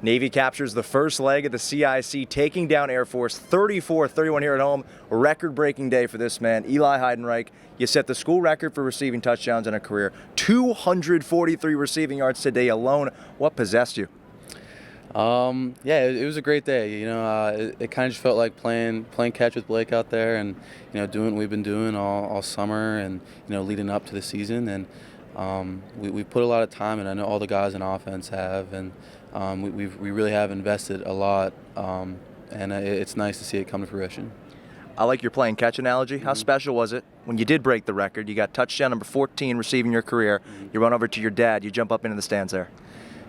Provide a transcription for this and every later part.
Navy captures the first leg of the CIC, taking down Air Force 34-31 here at home. A record-breaking day for this man, Eli Heidenreich. You set the school record for receiving touchdowns in a career. 243 receiving yards today alone. What possessed you? Yeah, it was a great day. It kind of just felt like playing catch with Blake out there, and doing what we've been doing all summer, and leading up to the season. And we put a lot of time, and I know all the guys in offense have, and we really have invested a lot, and it's nice to see it come to fruition. I like your playing catch analogy. How special was it when you did break the record? You got touchdown number 14 receiving your career. You run over to your dad. You jump up into the stands there.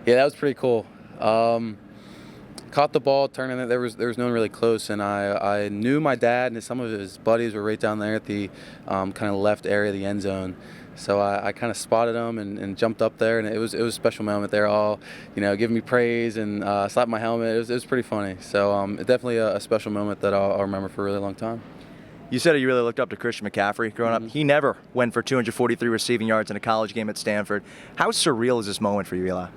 Yeah, that was pretty cool. Caught the ball, turning it. There was no one really close, and I knew my dad and some of his buddies were right down there at the kind of left area of the end zone. So I kind of spotted them and jumped up there, and it was a special moment. They're all giving me praise and slapped my helmet. It was pretty funny. So definitely a special moment that I'll remember for a really long time. You said you really looked up to Christian McCaffrey growing up. He never went for 243 receiving yards in a college game at Stanford. How surreal is this moment for you, Eli?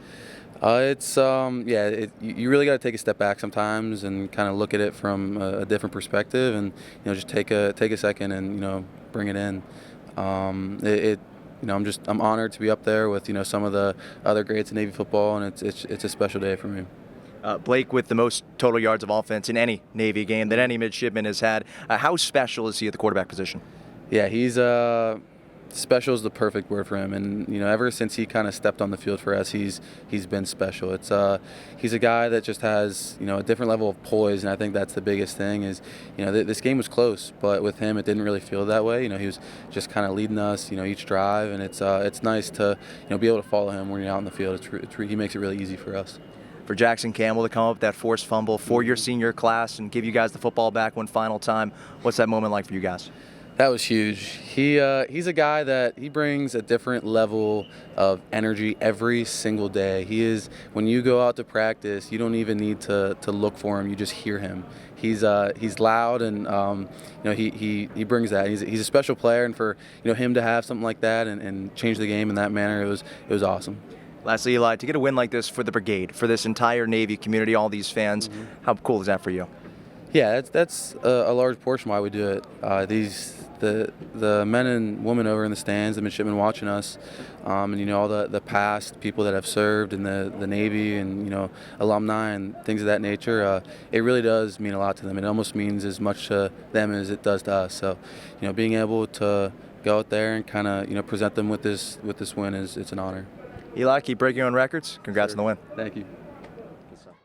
You really got to take a step back sometimes and kind of look at it from a different perspective, and just take a second and bring it in. I'm honored to be up there with some of the other greats in Navy football, and it's a special day for me. Blake with the most total yards of offense in any Navy game that any midshipman has had. How special is he at the quarterback position? Yeah, he's special is the perfect word for him, and ever since he kind of stepped on the field for us, he's been special. He's a guy that just has a different level of poise, and I think that's the biggest thing. Is this game was close, but with him it didn't really feel that way. He was just kind of leading us each drive, and it's nice to be able to follow him when you're out in the field. He makes it really easy for us. For Jackson Campbell to come up with that forced fumble for your senior class and give you guys the football back one final time, what's that moment like for you guys? That was huge. He's a guy that he brings a different level of energy every single day. When you go out to practice, you don't even need to look for him. You just hear him. He's loud, and he brings that. He's a special player, and for him to have something like that and change the game in that manner, it was awesome. Lastly, Eli, to get a win like this for the brigade, for this entire Navy community, all these fans, how cool is that for you? Yeah, that's a large portion why we do it. The men and women over in the stands, the midshipmen watching us, and all the past people that have served in the Navy, and alumni and things of that nature. It really does mean a lot to them. It almost means as much to them as it does to us. So, being able to go out there and kind of present them with this win it's an honor. Eli, keep breaking your own records. Congrats on the win. Thank you. Good stuff.